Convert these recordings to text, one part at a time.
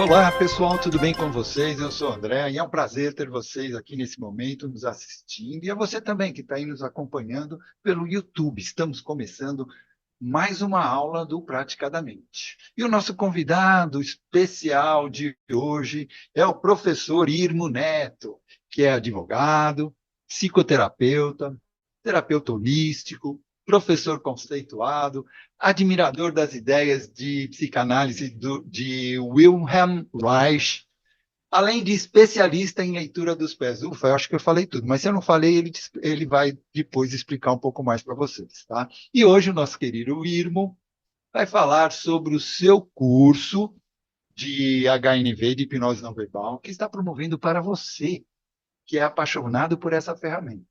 Olá, pessoal, tudo bem com vocês? Eu sou o André e é um prazer ter vocês aqui nesse momento nos assistindo e a você também que está aí nos acompanhando pelo YouTube. Estamos começando mais uma aula do Praticadamente. E o nosso convidado especial de hoje é o professor Irmo Neto, que é advogado, psicoterapeuta, terapeuta holístico, professor conceituado, admirador das ideias de psicanálise de Wilhelm Reich, além de especialista em leitura dos pés. Ufa, eu acho que eu falei tudo, mas se eu não falei, ele vai depois explicar um pouco mais para vocês, tá? E hoje o nosso querido Irmo vai falar sobre o seu curso de HNV, de hipnose não verbal, que está promovendo para você, que é apaixonado por essa ferramenta.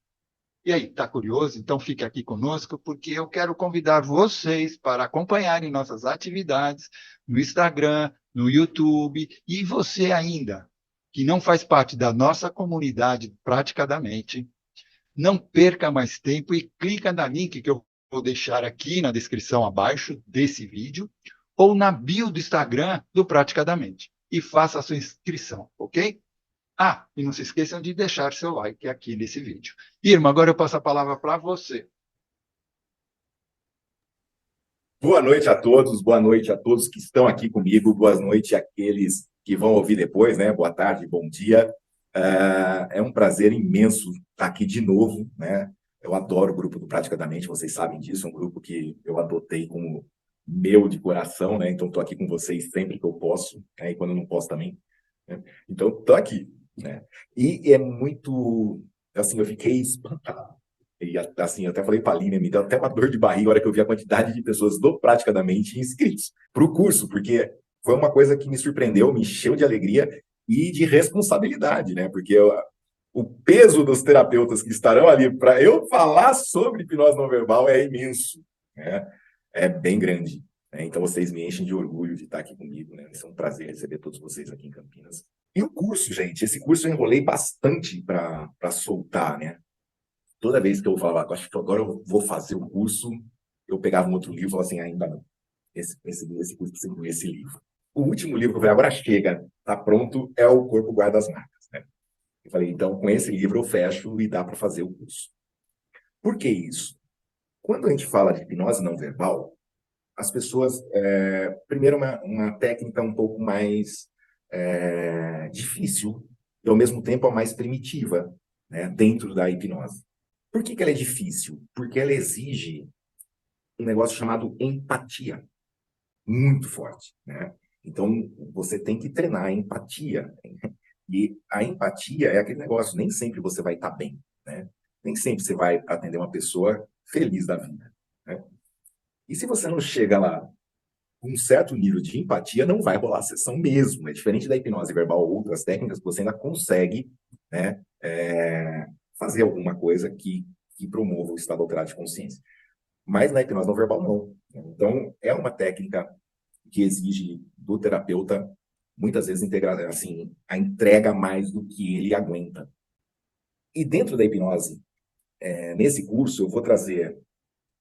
E aí, está curioso? Então fique aqui conosco, porque eu quero convidar vocês para acompanharem nossas atividades no Instagram, no YouTube, e você ainda, que não faz parte da nossa comunidade praticamente, não perca mais tempo e clica no link que eu vou deixar aqui na descrição abaixo desse vídeo, ou na bio do Instagram do Praticadamente, e faça a sua inscrição, ok? Ah, e não se esqueçam de deixar seu like aqui nesse vídeo. Irma, agora eu passo a palavra para você. Boa noite a todos que estão aqui comigo, boa noite àqueles que vão ouvir depois, né? Boa tarde, bom dia. É um prazer imenso estar aqui de novo, né? Eu adoro o grupo do Praticadamente, vocês sabem disso, é um grupo que eu adotei como meu de coração, né? Então, estou aqui com vocês sempre que eu posso, né? E quando eu não posso também, né? Então, estou aqui, né? E é muito, assim, eu fiquei espantado. E assim, eu até falei para a Aline, me deu até uma dor de barriga a hora que eu vi a quantidade de pessoas do Praticadamente inscritos para o curso, porque foi uma coisa que me surpreendeu, me encheu de alegria e de responsabilidade, né? Porque o peso dos terapeutas que estarão ali para eu falar sobre hipnose não verbal é imenso, né? É bem grande, né? Então vocês me enchem de orgulho de estar aqui comigo, né? É um prazer receber todos vocês aqui em Campinas. E o curso, gente, esse curso eu enrolei bastante para soltar, né? Toda vez que eu falava, acho que agora eu vou fazer o curso, eu pegava um outro livro e falava assim, ainda não. Esse curso precisa incluir esse livro. O último livro que eu falei, agora chega, tá pronto, é O Corpo Guarda as Marcas, né? Eu falei, então, com esse livro eu fecho e dá para fazer o curso. Por que isso? Quando a gente fala de hipnose não verbal, as pessoas, primeiro, uma técnica um pouco mais difícil e, ao mesmo tempo, a mais primitiva, né, dentro da hipnose. Por que ela é difícil? Porque ela exige um negócio chamado empatia, muito forte, né? Então, você tem que treinar a empatia. E a empatia é aquele negócio, nem sempre você vai estar bem, né? Nem sempre você vai atender uma pessoa feliz da vida, né? E se você não chega lá com um certo nível de empatia, não vai rolar a sessão mesmo. É diferente da hipnose verbal ou outras técnicas que você ainda consegue, né, fazer alguma coisa que promova o estado alterado de consciência. Mas na hipnose não verbal, não. Então, é uma técnica que exige do terapeuta, muitas vezes, assim, a entrega mais do que ele aguenta. E dentro da hipnose, nesse curso, eu vou trazer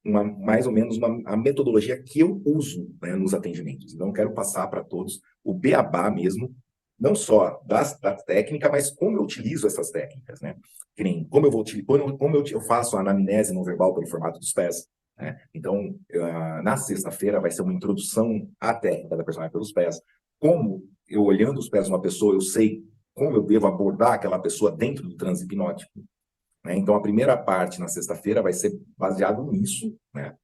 mais ou menos a metodologia que eu uso, né, nos atendimentos. Então, quero passar para todos o beabá mesmo, não só da técnica, mas como eu utilizo essas técnicas, né? Que nem como eu vou eu faço a anamnese não verbal pelo formato dos pés, né? Então, na sexta-feira vai ser uma introdução à técnica da personagem pelos pés. Como eu olhando os pés de uma pessoa, eu sei como eu devo abordar aquela pessoa dentro do transe hipnótico, né? Então, a primeira parte na sexta-feira vai ser baseado nisso, né?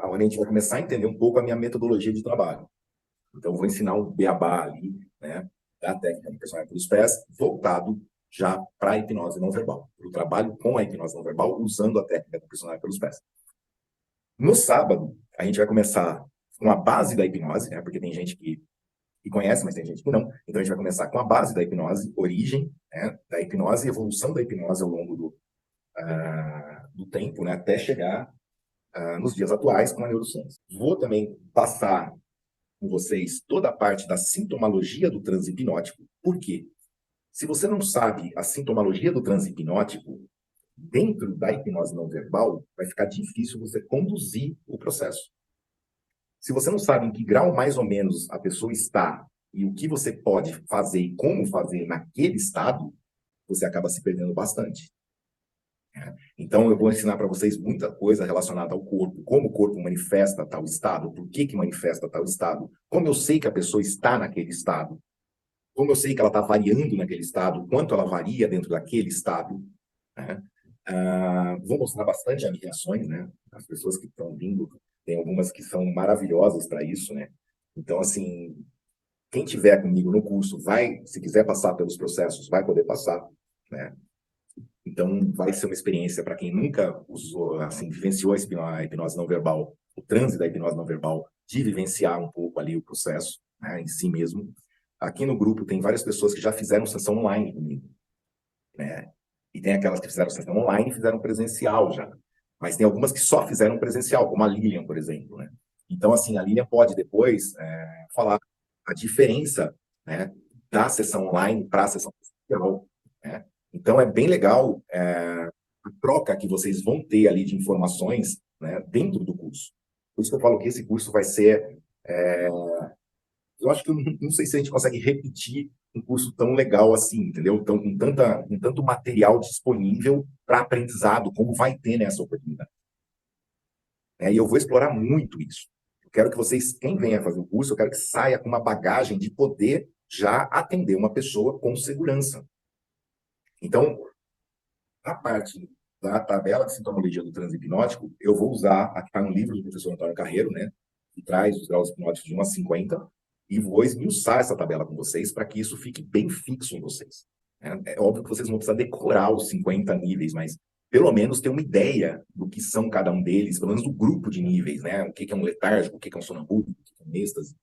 Onde a gente vai começar a entender um pouco a minha metodologia de trabalho. Então, vou ensinar um beabá ali, né, da técnica do personagem pelos pés, voltado já para a hipnose não verbal, para o trabalho com a hipnose não verbal, usando a técnica do personagem pelos pés. No sábado, a gente vai começar com a base da hipnose, né, porque tem gente que conhece, mas tem gente que não. Então, a gente vai começar com a base da hipnose, origem, né, da hipnose, evolução da hipnose ao longo do tempo, né, até chegar nos dias atuais com a neurociência. Vou também passar com vocês toda a parte da sintomologia do transe hipnótico. Por quê? Se você não sabe a sintomologia do transe hipnótico, dentro da hipnose não verbal, vai ficar difícil você conduzir o processo. Se você não sabe em que grau mais ou menos a pessoa está e o que você pode fazer e como fazer naquele estado, você acaba se perdendo bastante. Então, eu vou ensinar para vocês muita coisa relacionada ao corpo, como o corpo manifesta tal estado, por que manifesta tal estado, como eu sei que a pessoa está naquele estado, como eu sei que ela está variando naquele estado, quanto ela varia dentro daquele estado. Né? Vou mostrar bastante as reações, né? As pessoas que estão vindo, tem algumas que são maravilhosas para isso, né? Então, assim, quem tiver comigo no curso vai, se quiser passar pelos processos, vai poder passar, né? Então, vai ser uma experiência para quem nunca usou, assim, vivenciou a hipnose não verbal, o transe da hipnose não verbal, de vivenciar um pouco ali o processo, né, em si mesmo. Aqui no grupo tem várias pessoas que já fizeram sessão online comigo, né? E tem aquelas que fizeram sessão online e fizeram presencial já. Mas tem algumas que só fizeram presencial, como a Lilian, por exemplo, né? Então, assim, a Lilian pode depois falar a diferença, né, da sessão online para a sessão presencial, né? Então, é bem legal a troca que vocês vão ter ali de informações, né, dentro do curso. Por isso que eu falo que esse curso vai ser... eu acho que eu não sei se a gente consegue repetir um curso tão legal assim, entendeu? Então, com tanto material disponível para aprendizado, como vai ter nessa oportunidade. E eu vou explorar muito isso. Eu quero que vocês, quem venha fazer o curso, eu quero que saia com uma bagagem de poder já atender uma pessoa com segurança. Então, a parte da tabela de sintomologia do transe hipnótico, eu vou usar, aqui está no livro do professor Antônio Carreiro, né, que traz os graus hipnóticos de 1 a 50, e vou esmiuçar essa tabela com vocês para que isso fique bem fixo em vocês. É óbvio que vocês não precisam decorar os 50 níveis, mas pelo menos ter uma ideia do que são cada um deles, pelo menos do grupo de níveis, né? O que é um letárgico, o que é um sonambúlico, o que é um êxtase,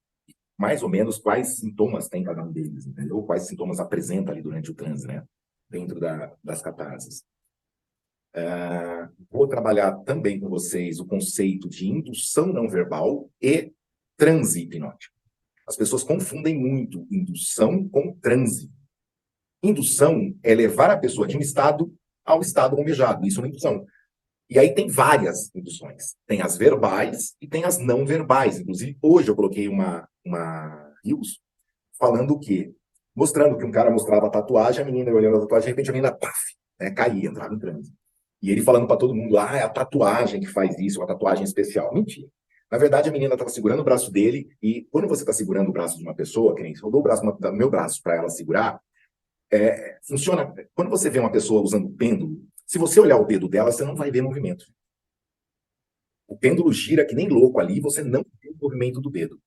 mais ou menos quais sintomas tem cada um deles, entendeu? Quais sintomas apresenta ali durante o transe, né? Dentro das catarses. Vou trabalhar também com vocês o conceito de indução não verbal e transe hipnótico. As pessoas confundem muito indução com transe. Indução é levar a pessoa de um estado ao estado almejado. Isso é uma indução. E aí tem várias induções. Tem as verbais e tem as não verbais. Inclusive, hoje eu coloquei uma reels falando o quê? Mostrando que um cara mostrava a tatuagem, a menina olhando a tatuagem, de repente a menina, paf, caía, entrava em transe. E ele falando para todo mundo, é a tatuagem que faz isso, uma tatuagem especial. Mentira. Na verdade, a menina estava segurando o braço dele, e quando você está segurando o braço de uma pessoa, que nem eu dou o braço, meu braço para ela segurar, funciona. Quando você vê uma pessoa usando pêndulo, se você olhar o dedo dela, você não vai ver movimento. O pêndulo gira que nem louco ali, você não vê o movimento do dedo.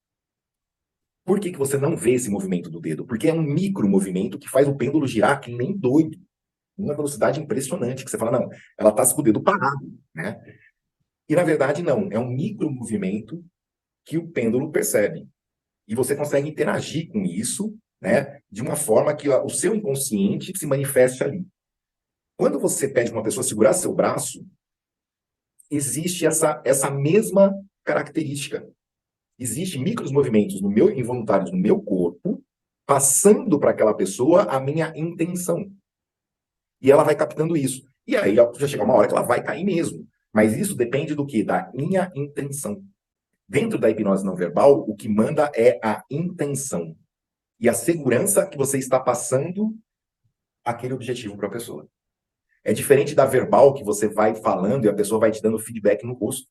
Por que você não vê esse movimento do dedo? Porque é um micro movimento que faz o pêndulo girar que nem doido. Uma velocidade impressionante, que você fala, não, ela está com o dedo parado, né? E, na verdade, não. É um micro movimento que o pêndulo percebe. E você consegue interagir com isso, né, de uma forma que o seu inconsciente se manifeste ali. Quando você pede para uma pessoa segurar seu braço, existe essa mesma característica. Existem micros movimentos involuntários no meu corpo, passando para aquela pessoa a minha intenção. E ela vai captando isso. E aí já chega uma hora que ela vai cair mesmo. Mas isso depende do quê? Da minha intenção. Dentro da hipnose não verbal, o que manda é a intenção. E a segurança que você está passando aquele objetivo para a pessoa. É diferente da verbal, que você vai falando e a pessoa vai te dando feedback no rosto.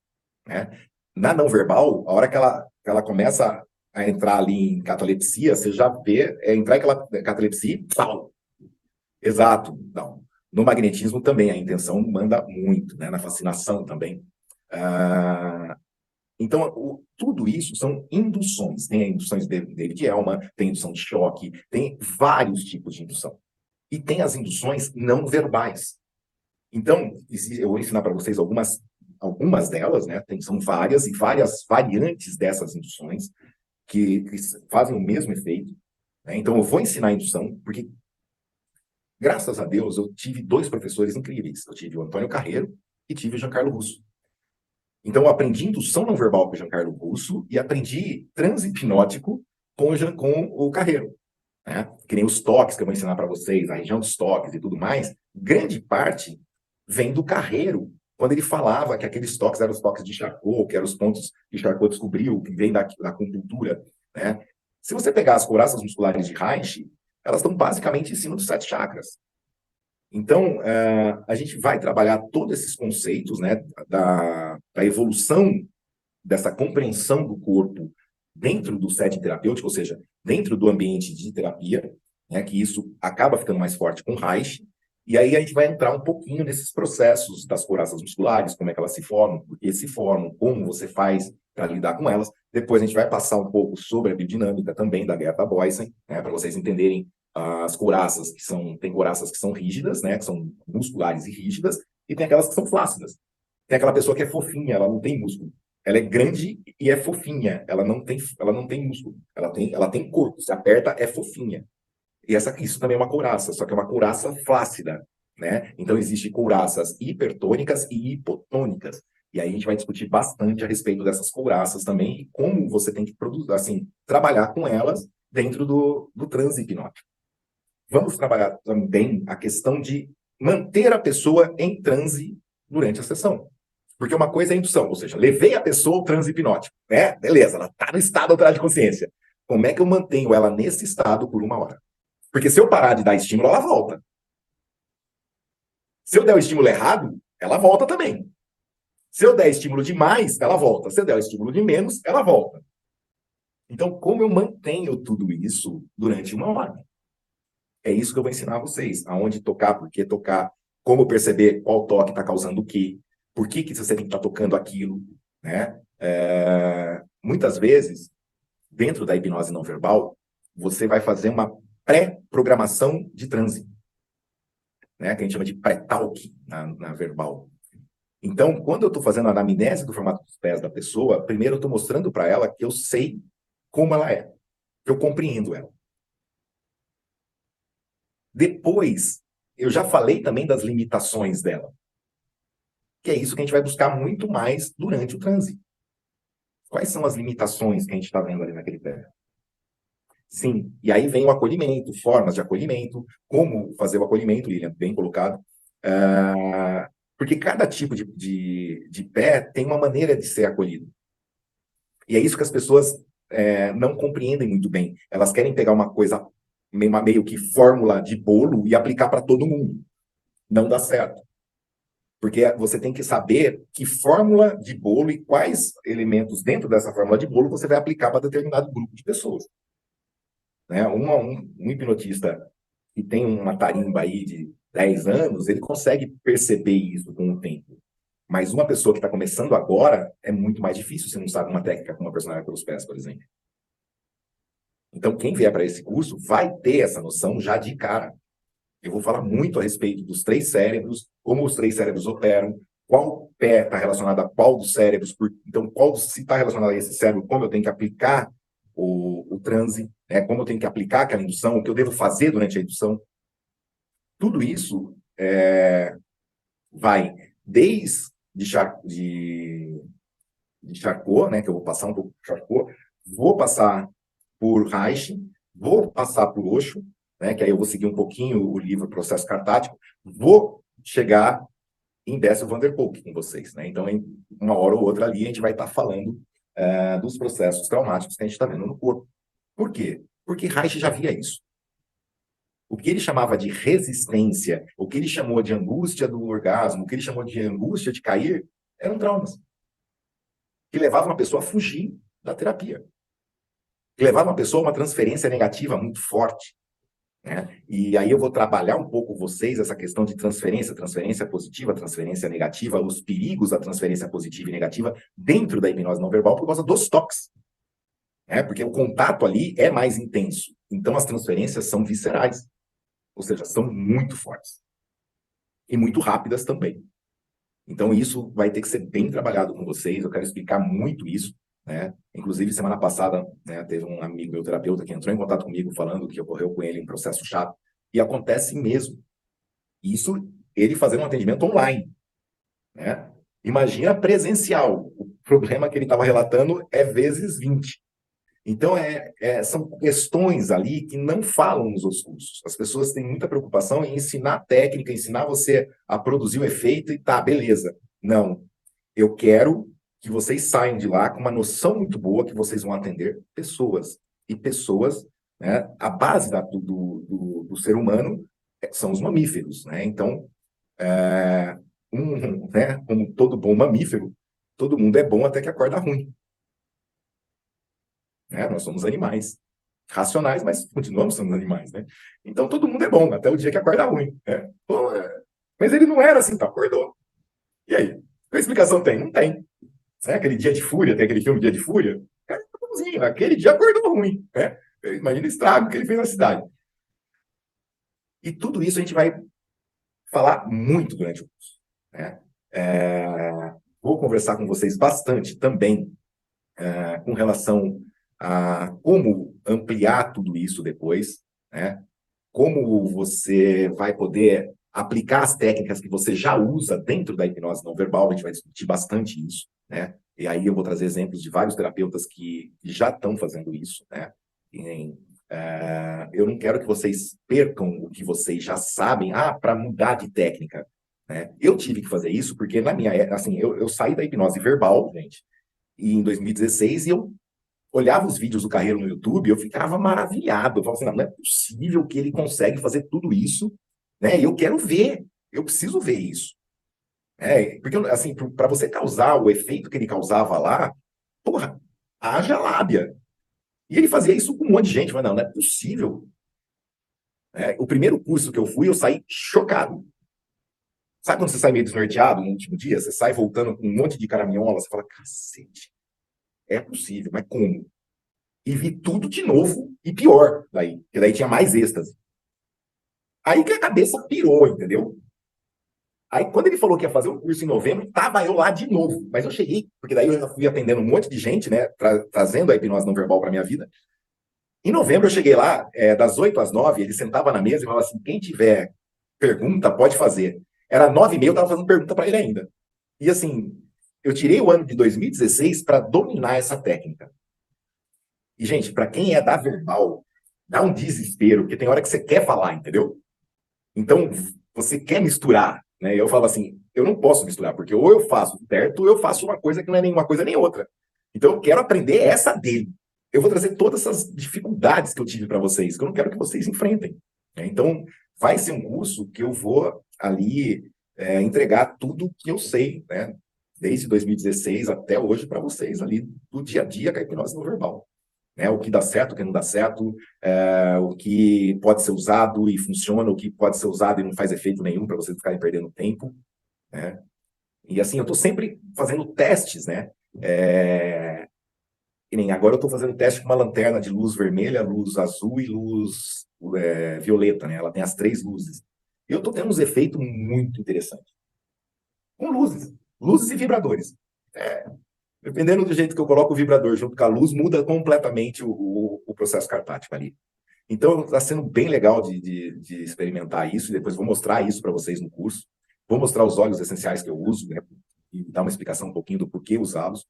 Né? Na não verbal, a hora que ela começa a entrar ali em catalepsia, você já vê, entrar em aquela catalepsia, pau. Exato. Não. No magnetismo também, a intenção manda muito, né? Na fascinação também. Então, tudo isso são induções. Tem a indução de David Elman, tem indução de choque, tem vários tipos de indução. E tem as induções não verbais. Então, eu vou ensinar para vocês algumas delas, né? São várias e várias variantes dessas induções que fazem o mesmo efeito. Né? Então, eu vou ensinar a indução, porque, graças a Deus, eu tive 2 professores incríveis. Eu tive o Antônio Carreiro e tive o Giancarlo Russo. Então, eu aprendi indução não verbal com o Giancarlo Russo e aprendi transe hipnótico com o Carreiro. Né? Que nem os toques que eu vou ensinar para vocês, a região dos toques e tudo mais, grande parte vem do Carreiro, quando ele falava que aqueles toques eram os toques de Charcot, que eram os pontos que Charcot descobriu, que vem da acupuntura, né? Se você pegar as couraças musculares de Reich, elas estão basicamente em cima dos 7 chakras. Então, a gente vai trabalhar todos esses conceitos, né, da evolução dessa compreensão do corpo dentro do setting terapêutico, ou seja, dentro do ambiente de terapia, né, que isso acaba ficando mais forte com Reich, e aí a gente vai entrar um pouquinho nesses processos das couraças musculares, como é que elas se formam, por que se formam, como você faz para lidar com elas. Depois a gente vai passar um pouco sobre a biodinâmica também da Gerda Boysen, né, para vocês entenderem as couraças tem couraças que são rígidas, né, que são musculares e rígidas, e tem aquelas que são flácidas. Tem aquela pessoa que é fofinha, ela não tem músculo. Ela é grande e é fofinha. Ela não tem músculo. Ela tem corpo. Se aperta, é fofinha. E isso também é uma couraça, só que é uma couraça flácida, né? Então, existem couraças hipertônicas e hipotônicas. E aí a gente vai discutir bastante a respeito dessas couraças também e como você tem que produzir, assim, trabalhar com elas dentro do transe hipnótico. Vamos trabalhar também a questão de manter a pessoa em transe durante a sessão. Porque uma coisa é a indução, ou seja, levei a pessoa ao transe hipnótico, né? Beleza, ela está no estado alterado de consciência. Como é que eu mantenho ela nesse estado por 1 hora? Porque se eu parar de dar estímulo, ela volta. Se eu der o estímulo errado, ela volta também. Se eu der estímulo demais, ela volta. Se eu der o estímulo de menos, ela volta. Então, como eu mantenho tudo isso durante 1 hora? É isso que eu vou ensinar a vocês. Aonde tocar, por que tocar, como perceber qual toque está causando o quê, por que você tem que estar tocando aquilo, né? Muitas vezes, dentro da hipnose não verbal, você vai fazer uma pré-programação de transe, né? Que a gente chama de pré-talk na verbal. Então, quando eu estou fazendo a anamnese do formato dos pés da pessoa, primeiro eu estou mostrando para ela que eu sei como ela é, que eu compreendo ela. Depois, eu já falei também das limitações dela, que é isso que a gente vai buscar muito mais durante o transe. Quais são as limitações que a gente está vendo ali naquele pé? Sim, e aí vem o acolhimento, formas de acolhimento, como fazer o acolhimento, Lilian, bem colocado. Porque cada tipo de pé tem uma maneira de ser acolhido. E é isso que as pessoas não compreendem muito bem. Elas querem pegar uma coisa, meio que fórmula de bolo e aplicar para todo mundo. Não dá certo. Porque você tem que saber que fórmula de bolo e quais elementos dentro dessa fórmula de bolo você vai aplicar para determinado grupo de pessoas. Né? Um hipnotista que tem uma tarimba aí de 10 anos, ele consegue perceber isso com o tempo. Mas uma pessoa que está começando agora é muito mais difícil se não sabe uma técnica como uma personagem pelos pés, por exemplo. Então, quem vier para esse curso vai ter essa noção já de cara. Eu vou falar muito a respeito dos 3 cérebros, como os 3 cérebros operam, qual pé está relacionado a qual dos cérebros, então, se está relacionado a esse cérebro, como eu tenho que aplicar o transe, né, como eu tenho que aplicar aquela indução, o que eu devo fazer durante a indução. Tudo isso vai desde de Charcot, né, que eu vou passar um pouco por Charcot, vou passar por Reich, vou passar por Osho, né, que aí eu vou seguir um pouquinho o livro Processo Cartático, vou chegar em Bessel van der Kolk com vocês. Né? Então, em uma hora ou outra ali, a gente vai estar falando dos processos traumáticos que a gente está vendo no corpo. Por quê? Porque Reich já via isso. O que ele chamava de resistência, o que ele chamou de angústia do orgasmo, o que ele chamou de angústia de cair, eram traumas que levavam uma pessoa a fugir da terapia, que levavam uma pessoa a uma transferência negativa muito forte. Né? E aí eu vou trabalhar um pouco vocês essa questão de transferência positiva, transferência negativa, os perigos da transferência positiva e negativa dentro da hipnose não verbal por causa dos toques. Porque o contato ali é mais intenso. Então as transferências são viscerais, ou seja, são muito fortes. E muito rápidas também. Então isso vai ter que ser bem trabalhado com vocês, eu quero explicar muito isso. Né? Inclusive, semana passada, né, teve um amigo meu terapeuta que entrou em contato comigo falando que ocorreu com ele um processo chato. E acontece mesmo. Isso, ele fazendo um atendimento online. Né? Imagina presencial. O problema que ele estava relatando é vezes 20. Então, são questões ali que não falam nos outros cursos. As pessoas têm muita preocupação em ensinar técnica, ensinar você a produzir o efeito e tá, beleza. Não. Eu quero que vocês saiam de lá com uma noção muito boa que vocês vão atender pessoas e pessoas, né? A base do ser humano são os mamíferos, né? Então, né, como todo bom mamífero, todo mundo é bom até que acorda ruim, né? Nós somos animais racionais, mas continuamos sendo animais, né? Então todo mundo é bom até o dia que acorda ruim, né? Pô, mas ele não era assim, tá? Acordou. E aí? Que explicação tem? Não tem. Sabe aquele Dia de Fúria, tem aquele filme Dia de Fúria? O cara tá bonzinho, aquele dia acordou ruim, né? Imagina o estrago que ele fez na cidade. E tudo isso a gente vai falar muito durante o curso, né? Vou conversar com vocês bastante também com relação a como ampliar tudo isso depois, né? Como você vai poder aplicar as técnicas que você já usa dentro da hipnose não verbal, a gente vai discutir bastante isso, né? E aí eu vou trazer exemplos de vários terapeutas que já estão fazendo isso, né? Eu não quero que vocês percam o que vocês já sabem, para mudar de técnica, né? Eu tive que fazer isso porque na minha, assim, eu saí da hipnose verbal, gente, em 2016, e eu olhava os vídeos do Carreiro no YouTube, eu ficava maravilhado. Eu falava assim, não é possível que ele consegue fazer tudo isso, né? E eu quero ver, eu preciso ver isso. Porque, assim, para você causar o efeito que ele causava lá, porra, haja lábia. E ele fazia isso com um monte de gente. Eu falei, não é possível. O primeiro curso que eu fui, eu saí chocado. Sabe quando você sai meio desnorteado no último dia? Você sai voltando com um monte de caraminhola, você fala, cacete, é possível, mas como? E vi tudo de novo e pior daí, porque daí tinha mais êxtase. Aí que a cabeça pirou, entendeu? Aí quando ele falou que ia fazer o curso em novembro, tava eu lá de novo. Mas eu cheguei, porque daí eu já fui atendendo um monte de gente, né, trazendo a hipnose não verbal para minha vida. Em novembro eu cheguei lá, das 8 às 9, ele sentava na mesa e falava assim, quem tiver pergunta, pode fazer. Era 9h30, eu tava fazendo pergunta para ele ainda. E assim, eu tirei o ano de 2016 para dominar essa técnica. E, gente, para quem é da verbal, dá um desespero, porque tem hora que você quer falar, entendeu? Então, você quer misturar, né? Eu falo assim, eu não posso misturar, porque ou eu faço certo, ou eu faço uma coisa que não é nenhuma coisa nem outra. Então, eu quero aprender essa dele. Eu vou trazer todas essas dificuldades que eu tive para vocês, que eu não quero que vocês enfrentem, né? Então, vai ser um curso que eu vou ali entregar tudo que eu sei, né? Desde 2016 até hoje para vocês ali, do dia a dia com a hipnose não verbal. O que dá certo, o que não dá certo, o que pode ser usado e funciona, o que pode ser usado e não faz efeito nenhum para vocês ficarem perdendo tempo, né? E assim, eu estou sempre fazendo testes, né? E nem agora eu estou fazendo teste com uma lanterna de luz vermelha, luz azul e luz violeta, né? Ela tem as 3 luzes. E eu estou tendo uns efeitos muito interessantes. Com luzes e vibradores. Dependendo do jeito que eu coloco o vibrador junto com a luz, muda completamente o processo carpático ali. Então, está sendo bem legal de experimentar isso, e depois vou mostrar isso para vocês no curso. Vou mostrar os óleos essenciais que eu uso, né, e dar uma explicação um pouquinho do porquê usá-los.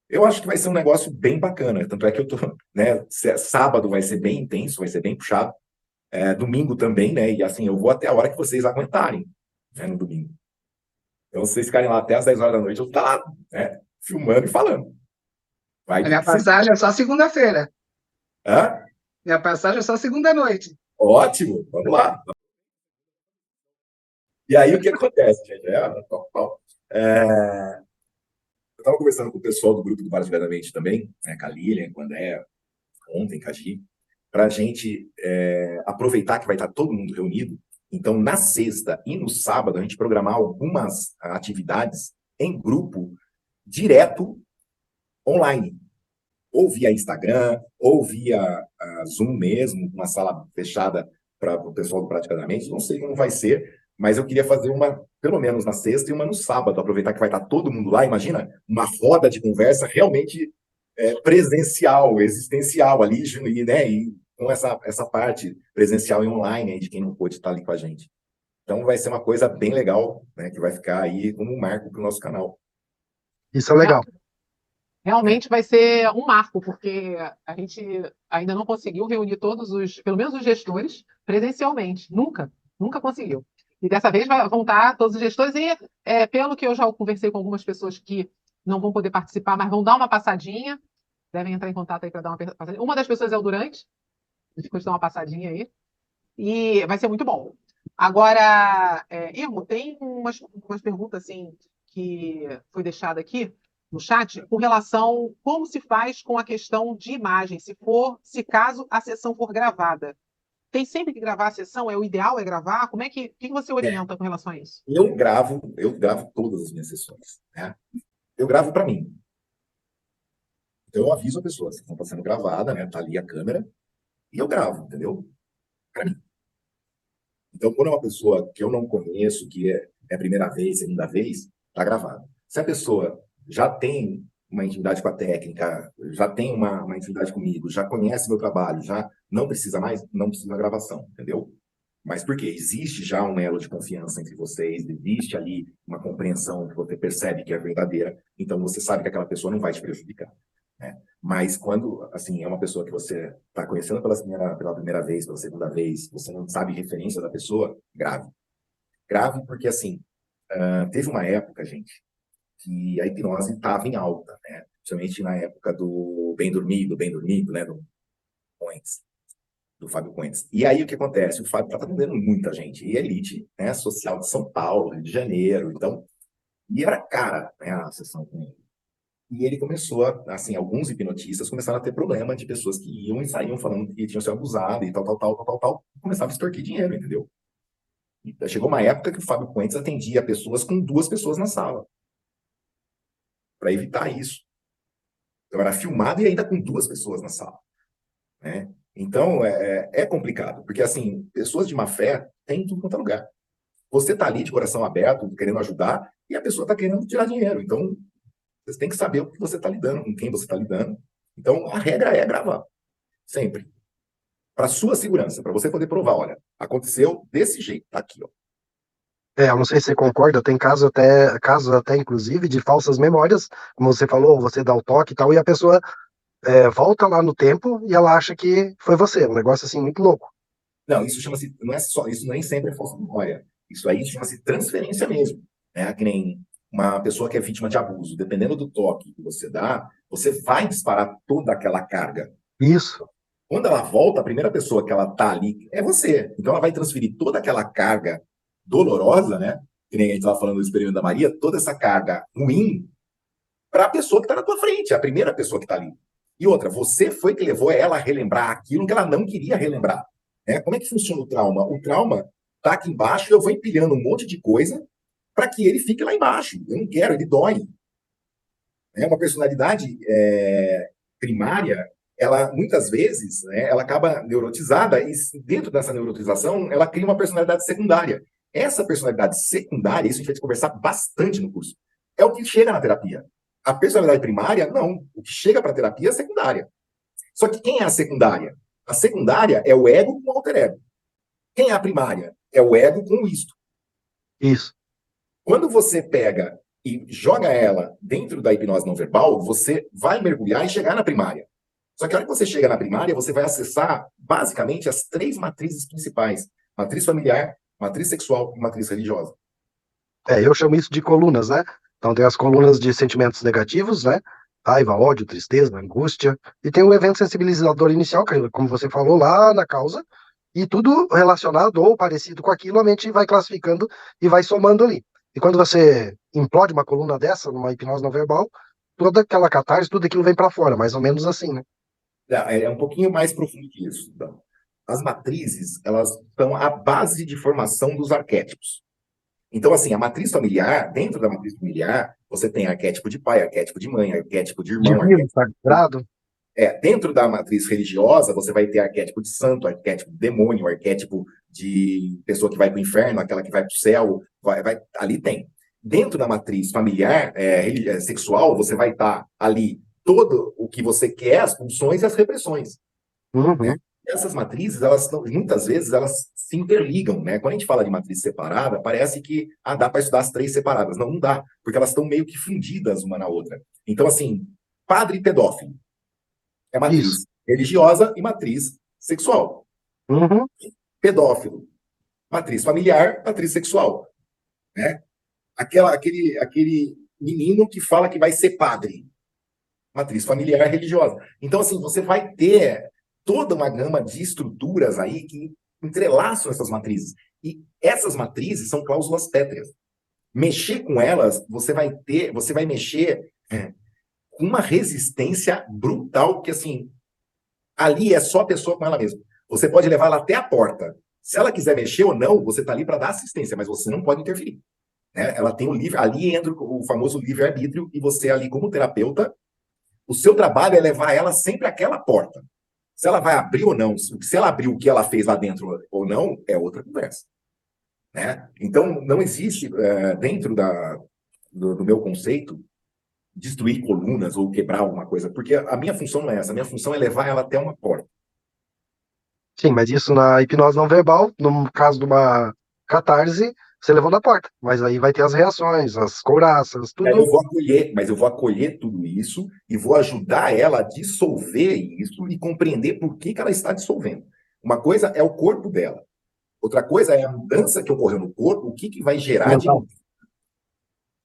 Eu acho que vai ser um negócio bem bacana, tanto é que eu tô, né, sábado vai ser bem intenso, vai ser bem puxado, domingo também, né, e assim, eu vou até a hora que vocês aguentarem, né, no domingo. Então, se vocês ficarem lá até as 10 horas da noite, eu vou estar lá, né, filmando e falando. Vai A de minha que vocês... passagem é só segunda-feira. Hã? Minha passagem é só segunda-noite. Ótimo, vamos lá. E aí, o que acontece, gente? Eu estava conversando com o pessoal do grupo do Bar Diretamente também, né, com a Lilian, com a André, ontem, com a Gi, para a gente aproveitar que vai estar todo mundo reunido. Então, na sexta e no sábado, a gente programar algumas atividades em grupo, direto, online. Ou via Instagram, ou via Zoom mesmo, uma sala fechada para o pessoal do Praticamente. Não sei como vai ser, mas eu queria fazer uma, pelo menos na sexta e uma no sábado, aproveitar que vai estar todo mundo lá. Imagina uma roda de conversa realmente presencial, existencial ali, né? E com essa parte presencial e online aí de quem não pôde estar ali com a gente. Então vai ser uma coisa bem legal, né? Que vai ficar aí como um marco para o nosso canal. Isso é legal. Realmente vai ser um marco, porque a gente ainda não conseguiu reunir pelo menos os gestores, presencialmente. Nunca conseguiu. E dessa vez vão estar todos os gestores, e pelo que eu já conversei com algumas pessoas que não vão poder participar, mas vão dar uma passadinha, devem entrar em contato aí para dar uma passadinha. Uma das pessoas é o Durante, depois dá uma passadinha aí. E vai ser muito bom. Agora, Irmo, tem umas perguntas assim que foi deixada aqui no chat com relação como se faz com a questão de imagem, se caso a sessão for gravada. Tem sempre que gravar a sessão? O ideal é gravar? Como é o que você orienta com relação a isso? Eu gravo todas as minhas sessões, né? Eu gravo para mim. Então eu aviso a pessoa, que está sendo gravada, né? Tá ali a câmera, e eu gravo, entendeu? Para mim. Então, quando é uma pessoa que eu não conheço, que é a primeira vez, segunda vez, tá gravado. Se a pessoa já tem uma intimidade com a técnica, já tem uma intimidade comigo, já conhece meu trabalho, já não precisa mais, não precisa da gravação, entendeu? Mas por quê? Existe já um elo de confiança entre vocês, existe ali uma compreensão que você percebe que é verdadeira, então você sabe que aquela pessoa não vai te prejudicar, né? Mas quando, assim, é uma pessoa que você está conhecendo pela primeira vez, pela segunda vez, você não sabe referência da pessoa, grave. Grave porque, assim, teve uma época, gente, que a hipnose estava em alta, né? Principalmente na época do Bem Dormido, né? Do Coens, do Fábio Coens. E aí o que acontece? O Fábio está atendendo muita gente, e elite, né? Social de São Paulo, Rio de Janeiro, então, e era cara, né? A sessão com ele. E ele começou, assim, alguns hipnotistas começaram a ter problema de pessoas que iam e saíam falando que tinham sido abusadas e tal, começava a extorquir dinheiro, entendeu? E chegou uma época que o Fábio Puentes atendia pessoas com 2 pessoas na sala, para evitar isso. Então era filmado e ainda com 2 pessoas na sala, né? Então é complicado, porque, assim, pessoas de má fé tem em tudo quanto é lugar. Você tá ali de coração aberto, querendo ajudar, e a pessoa tá querendo tirar dinheiro. Então, você tem que saber o que você está lidando, com quem você está lidando. Então, a regra é gravar. Sempre. Para sua segurança, para você poder provar, olha, aconteceu desse jeito, tá aqui, ó. Eu não sei se você concorda, tem casos até, inclusive, de falsas memórias, como você falou, você dá o toque e tal, e a pessoa volta lá no tempo e ela acha que foi você, um negócio assim muito louco. Não, isso chama-se, não é só, isso nem sempre é falsa memória. Isso aí chama-se transferência mesmo, né? Que nem uma pessoa que é vítima de abuso, dependendo do toque que você dá, você vai disparar toda aquela carga. Isso, Quando ela volta, a primeira pessoa que ela tá ali é você. Então ela vai transferir toda aquela carga dolorosa, né? Que nem a gente estava falando do experimento da Maria, toda essa carga ruim para a pessoa que está na tua frente, a primeira pessoa que está ali. E outra, você foi que levou ela a relembrar aquilo que ela não queria relembrar, né? Como é que funciona o trauma? O trauma tá aqui embaixo e eu vou empilhando um monte de coisa para que ele fique lá embaixo. Eu não quero, ele dói. É uma personalidade primária, ela muitas vezes, né, ela acaba neurotizada e dentro dessa neurotização ela cria uma personalidade secundária. Essa personalidade secundária, isso a gente vai conversar bastante no curso, é o que chega na terapia. A personalidade primária, não. O que chega para a terapia é a secundária. Só que quem é a secundária? A secundária é o ego com o alter ego. Quem é a primária? É o ego com o isto. isso. Quando você pega e joga ela dentro da hipnose não verbal, você vai mergulhar e chegar na primária. Só que a hora que você chega na primária, você vai acessar, basicamente, as 3 matrizes principais. Matriz familiar, matriz sexual e matriz religiosa. Eu chamo isso de colunas, né? Então tem as colunas de sentimentos negativos, né? Raiva, ódio, tristeza, angústia. E tem o evento sensibilizador inicial, que, como você falou, lá na causa. E tudo relacionado ou parecido com aquilo, a mente vai classificando e vai somando ali. E quando você implode uma coluna dessa, numa hipnose não verbal, toda aquela catarse, tudo aquilo vem para fora, mais ou menos assim, né? É um pouquinho mais profundo que isso. Então, as matrizes, elas são a base de formação dos arquétipos. Então, assim, a matriz familiar, dentro da matriz familiar, você tem arquétipo de pai, arquétipo de mãe, arquétipo de irmão. Divino, sagrado. Dentro da matriz religiosa, você vai ter arquétipo de santo, arquétipo de demônio, arquétipo de pessoa que vai para o inferno, aquela que vai para o céu, ali tem. Dentro da matriz familiar, sexual, você vai estar ali todo o que você quer, as pulsões e as repressões. Uhum. Né? Essas matrizes, muitas vezes, elas se interligam, né? Quando a gente fala de matriz separada, parece que dá para estudar as 3 separadas. Não, não dá, porque elas estão meio que fundidas uma na outra. Então, assim, padre pedófilo é matriz Isso. religiosa e matriz sexual. Uhum. Pedófilo, matriz familiar, matriz sexual, né? Aquele menino que fala que vai ser padre. matriz familiar religiosa. Então, assim, você vai ter toda uma gama de estruturas aí que entrelaçam essas matrizes. E essas matrizes são cláusulas pétreas. Mexer com elas, você vai mexer com uma resistência brutal, porque, assim, ali é só a pessoa com ela mesma. Você pode levar ela até a porta. Se ela quiser mexer ou não, você está ali para dar assistência, mas você não pode interferir. Né? Ela tem o livre, ali entra o famoso livre-arbítrio, e você ali, como terapeuta, o seu trabalho é levar ela sempre àquela porta. Se ela vai abrir ou não, se ela abriu o que ela fez lá dentro ou não, é outra conversa. Né? Então, não existe, dentro do meu conceito, destruir colunas ou quebrar alguma coisa, porque a minha função não é essa. A minha função é levar ela até uma porta. Sim, mas isso na hipnose não verbal, no caso de uma catarse, você levou na porta. Mas aí vai ter as reações, as couraças, Aí eu tudo. vou acolher, mas eu vou acolher tudo isso e vou ajudar ela a dissolver isso e compreender por que ela está dissolvendo. Uma coisa é o corpo dela. Outra coisa é a mudança que ocorreu no corpo, o que vai gerar de Mental.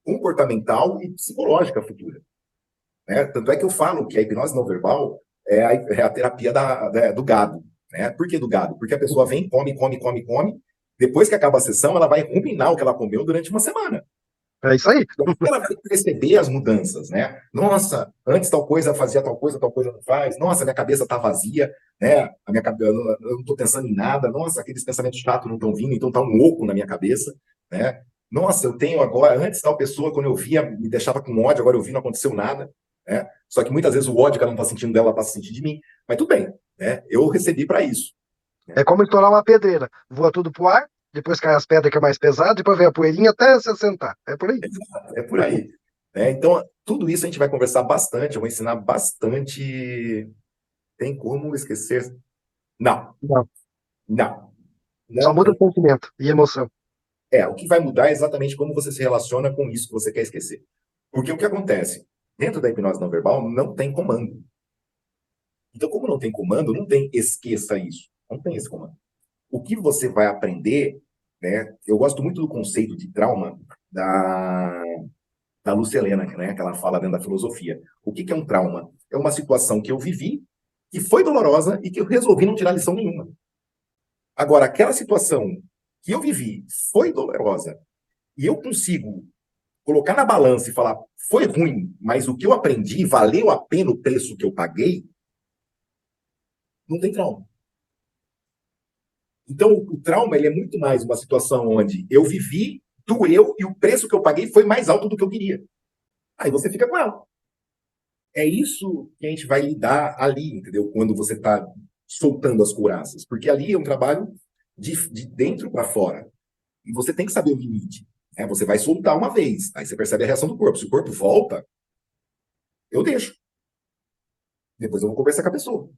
comportamental e psicológica futura. Né? Tanto é que eu falo que a hipnose não verbal é a terapia do gado. Né? Por que do gado? Porque a pessoa vem, come, come, come, come. Depois que acaba a sessão, ela vai ruminar o que ela comeu durante uma semana. É isso aí. Então, ela vai perceber as mudanças, né? Nossa, antes tal coisa fazia tal coisa não faz. Nossa, minha cabeça está vazia, né? A minha cabeça, eu não estou pensando em nada. Nossa, aqueles pensamentos chatos não estão vindo, então está um oco na minha cabeça, né? Nossa, eu tenho agora, antes tal pessoa, quando eu via, me deixava com ódio, agora eu vi, não aconteceu nada, né? Só que muitas vezes o ódio que ela não está sentindo dela, ela está sentindo de mim. Mas tudo bem, né? Eu recebi para isso. É como estourar uma pedreira. Voa tudo pro ar, depois cai as pedras que é mais pesado, depois vem a poeirinha até se assentar. É por aí. É por aí. Né? Então, tudo isso a gente vai conversar bastante, eu vou ensinar bastante. Tem como esquecer? Não, Não, não. só Não muda o tem. sentimento e emoção. O que vai mudar é exatamente como você se relaciona com isso que você quer esquecer. Porque o que acontece? Dentro da hipnose não verbal, não tem comando. Então, como não tem comando, não tem esqueça isso. Não tem esse comando. O que você vai aprender, né? Eu gosto muito do conceito de trauma da Lúcia Helena, né, que ela fala dentro da filosofia. O que é um trauma? É uma situação que eu vivi, que foi dolorosa e que eu resolvi não tirar lição nenhuma. Agora, aquela situação que eu vivi foi dolorosa e eu consigo colocar na balança e falar, foi ruim, mas o que eu aprendi valeu a pena o preço que eu paguei, não tem trauma. Então, o trauma ele é muito mais uma situação onde eu vivi, doeu, e o preço que eu paguei foi mais alto do que eu queria. Aí você fica com ela. É isso que a gente vai lidar ali, entendeu? Quando você está soltando as couraças. Porque ali é um trabalho de dentro para fora. E você tem que saber o limite. Né? Você vai soltar uma vez, aí você percebe a reação do corpo. Se o corpo volta, eu deixo. Depois eu vou conversar com a pessoa.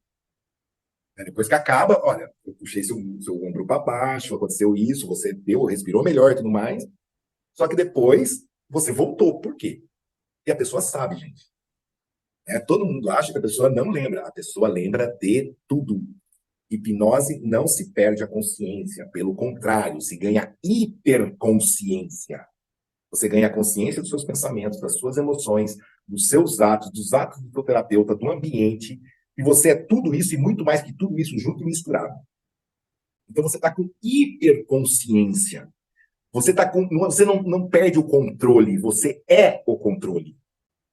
Depois que acaba, olha, eu puxei seu ombro para baixo, aconteceu isso, você deu, respirou melhor e tudo mais. Só que depois você voltou. Por quê? E a pessoa sabe, gente. Todo mundo acha que a pessoa não lembra. A pessoa lembra de tudo. Hipnose não se perde a consciência. Pelo contrário, se ganha hiperconsciência. Você ganha a consciência dos seus pensamentos, das suas emoções, dos seus atos, dos atos do seu terapeuta, do ambiente. E você é tudo isso e muito mais que tudo isso junto e misturado. Então você está com hiperconsciência. Você não perde o controle, você é o controle.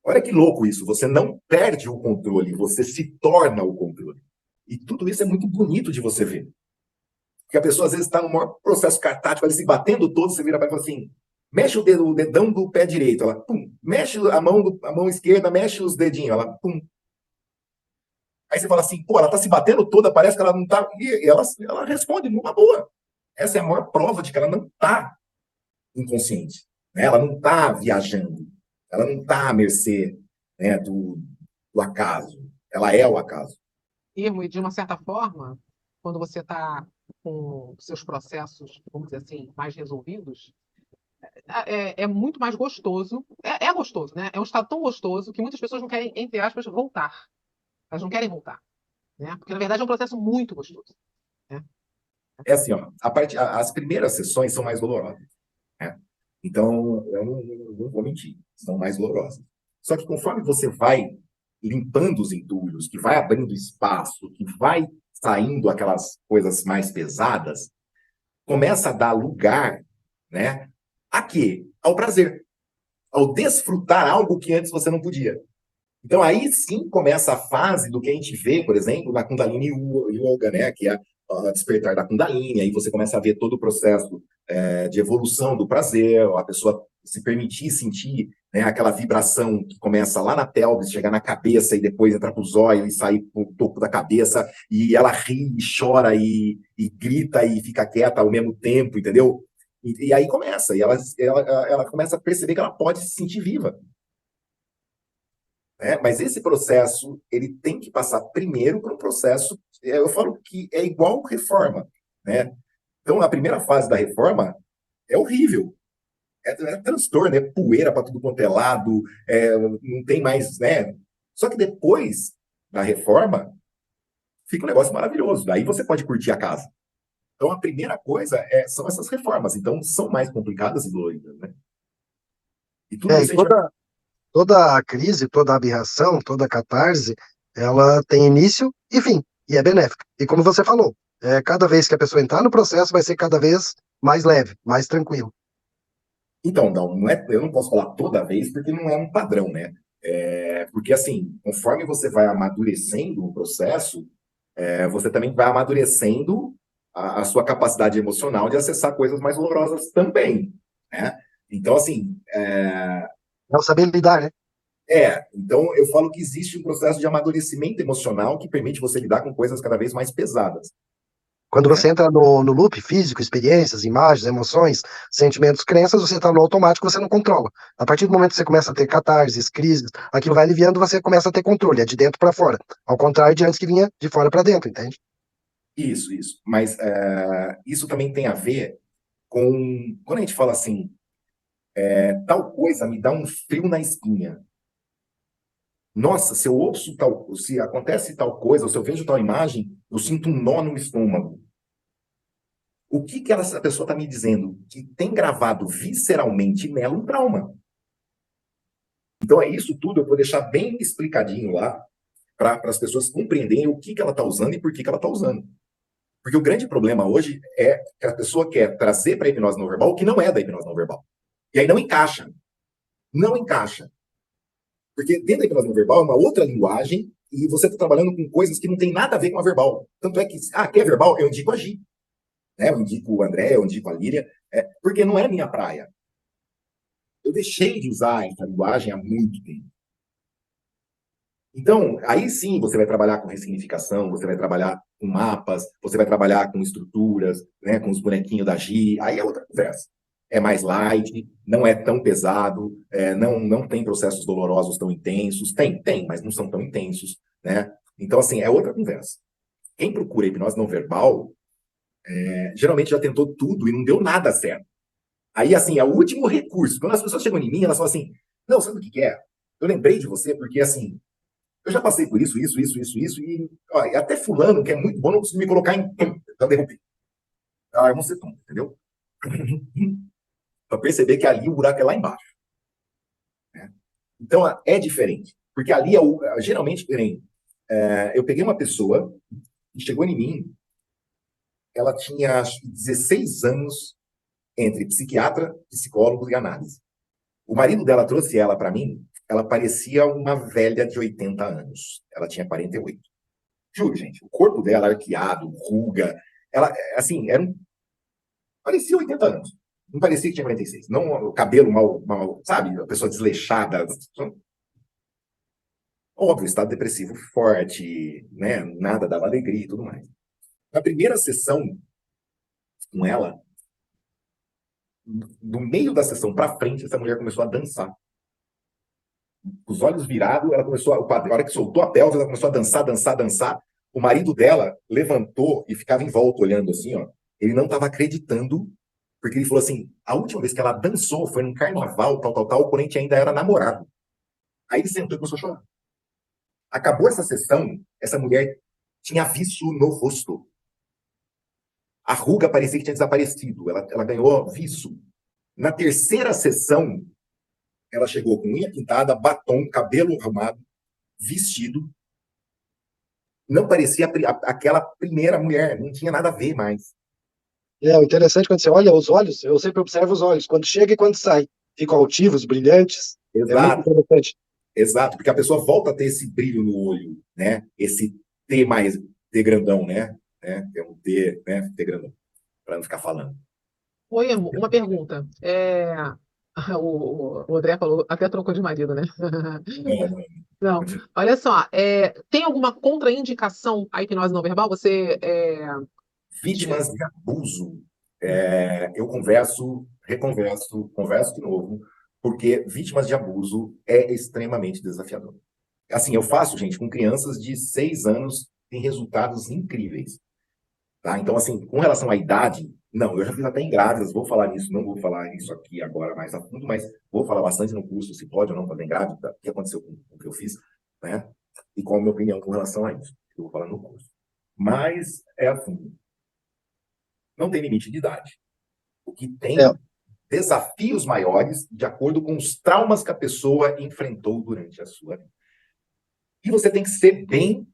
Olha que louco isso. Você não perde o controle, você se torna o controle. E tudo isso é muito bonito de você ver. Porque a pessoa às vezes está no maior processo catático, ali se batendo todo, você vira para ela e fala assim, mexe o dedão do pé direito, ela, pum. Mexe a mão esquerda, mexe os dedinhos, ela, pum. Aí você fala assim, pô, ela está se batendo toda, parece que ela não está... E ela responde numa boa. Essa é a maior prova de que ela não está inconsciente. Né? Ela não está viajando. Ela não está à mercê, né, do acaso. Ela é o acaso. E de uma certa forma, quando você está com seus processos, vamos dizer assim, mais resolvidos, é muito mais gostoso. É gostoso, né? É um estado tão gostoso que muitas pessoas não querem, entre aspas, voltar. Elas não querem voltar, né? Porque, na verdade, é um processo muito gostoso. Né? É assim, ó, as primeiras sessões são mais dolorosas. Né? Então, eu não vou mentir, são mais dolorosas. Só que conforme você vai limpando os entulhos, que vai abrindo espaço, que vai saindo aquelas coisas mais pesadas, começa a dar lugar, né, a quê? Ao prazer, ao desfrutar algo que antes você não podia. Então, aí sim começa a fase do que a gente vê, por exemplo, na Kundalini Yoga, né? Que é a despertar da Kundalini. Aí você começa a ver todo o processo de evolução do prazer, a pessoa se permitir sentir, né, aquela vibração que começa lá na pelvis, chegar na cabeça e depois entrar para o zóio e sair para o topo da cabeça, e ela ri, e chora, e grita e fica quieta ao mesmo tempo, entendeu? E aí começa, e ela começa a perceber que ela pode se sentir viva. Mas esse processo, ele tem que passar primeiro por um processo, eu falo que é igual reforma, né? Então, a primeira fase da reforma é horrível, é transtorno, é poeira para tudo quanto é lado, não tem mais, né? Só que depois da reforma, fica um negócio maravilhoso, daí você pode curtir a casa. Então, a primeira coisa são essas reformas, então são mais complicadas e doloridas, né? E tudo E isso a gente vai... toda a crise, toda a aberração, toda a catarse, ela tem início e fim, e é benéfica. E como você falou, cada vez que a pessoa entrar no processo, vai ser cada vez mais leve, mais tranquilo. Então, não é, eu não posso falar toda vez, porque não é um padrão, né? Porque, assim, conforme você vai amadurecendo o processo, você também vai amadurecendo a sua capacidade emocional de acessar coisas mais dolorosas também, né? Então, assim, É o saber lidar, né? então eu falo que existe um processo de amadurecimento emocional que permite você lidar com coisas cada vez mais pesadas, Quando né? você entra no loop físico, experiências, imagens, emoções, sentimentos, crenças, você está no automático, você não controla. A partir do momento que você começa a ter catarses, crises, aquilo vai aliviando, você começa a ter controle, é de dentro para fora. Ao contrário de antes que vinha de fora para dentro, entende? Isso. Mas isso também tem a ver com... Quando a gente fala assim, tal coisa me dá um frio na espinha. Nossa, se eu ouço tal... Se acontece tal coisa, ou se eu vejo tal imagem, eu sinto um nó no estômago. O que essa pessoa está me dizendo? Que tem gravado visceralmente nela um trauma. Então, isso tudo eu vou deixar bem explicadinho lá, para as pessoas compreenderem o que ela está usando e por que ela está usando. Porque o grande problema hoje é que a pessoa quer trazer para a hipnose não verbal o que não é da hipnose não verbal. E aí não encaixa. Não encaixa. Porque dentro da hipnose não verbal é uma outra linguagem e você está trabalhando com coisas que não tem nada a ver com a verbal. Tanto é que, quer verbal? Eu indico a Gi. Né? Eu indico o André, eu indico a Líria, porque não é minha praia. Eu deixei de usar essa linguagem há muito tempo. Então, aí sim você vai trabalhar com ressignificação, você vai trabalhar com mapas, você vai trabalhar com estruturas, né, com os bonequinhos da Gi, aí é outra conversa. É mais light, não é tão pesado, não tem processos dolorosos tão intensos. Tem, mas não são tão intensos, né? Então, assim, é outra conversa. Quem procura hipnose não verbal, geralmente já tentou tudo e não deu nada certo. Aí, assim, é o último recurso. Quando as pessoas chegam em mim, elas falam assim, não, sabe o que é? Eu lembrei de você porque, assim, eu já passei por isso, e ó, até fulano, que é muito bom, não conseguiu me colocar em... Já derrubei. Eu não sei como, entendeu? Para perceber que ali o buraco é lá embaixo. Né? Então, é diferente. Porque ali, geralmente, eu peguei uma pessoa que chegou em mim, ela tinha, acho que, 16 anos entre psiquiatra, psicólogo e análise. O marido dela trouxe ela para mim, ela parecia uma velha de 80 anos. Ela tinha 48. Juro, gente, o corpo dela arqueado, ruga, ela, assim, parecia 80 anos. Não parecia que tinha 46. Não o cabelo mal, sabe? A pessoa desleixada. Óbvio, estado depressivo forte, né? Nada dava alegria e tudo mais. Na primeira sessão com ela, do meio da sessão para frente, essa mulher começou a dançar. Os olhos virados, ela começou, a hora que soltou a pelvis, ela começou a dançar. O marido dela levantou e ficava em volta olhando assim, ó. Ele não estava acreditando, porque ele falou assim, a última vez que ela dançou foi num carnaval, tal, porém ainda era namorado. Aí ele sentou e começou a chorar. Acabou essa sessão, essa mulher tinha viço no rosto. A ruga parecia que tinha desaparecido. Ela ganhou viço. Na terceira sessão, ela chegou com unha pintada, batom, cabelo arrumado, vestido. Não parecia aquela primeira mulher, não tinha nada a ver mais. O interessante quando você olha os olhos, eu sempre observo os olhos, quando chega e quando sai. Ficam altivos, brilhantes. É muito Exato, interessante. exato, porque a pessoa volta a ter esse brilho no olho, né? Esse T mais, T grandão, né? É um T, né? T grandão, para não ficar falando. Oi, amor, uma pergunta. O André falou, até trocou de marido, né? Não, olha só, tem alguma contraindicação à hipnose não verbal? Vítimas de abuso, eu converso, reconverso, converso de novo, porque vítimas de abuso é extremamente desafiador. Assim, eu faço, gente, com crianças de 6 anos, tem resultados incríveis. Tá? Então, assim, com relação à idade, não, eu já fiz até em grávidas, vou falar nisso, não vou falar isso aqui agora mais a fundo, mas vou falar bastante no curso, se pode ou não fazer em grávida, o que aconteceu com o que eu fiz, né? E qual a minha opinião com relação a isso, que eu vou falar no curso. Mas, é assim, não tem limite de idade. O que tem É. desafios maiores de acordo com os traumas que a pessoa enfrentou durante a sua vida. E você tem que ser bem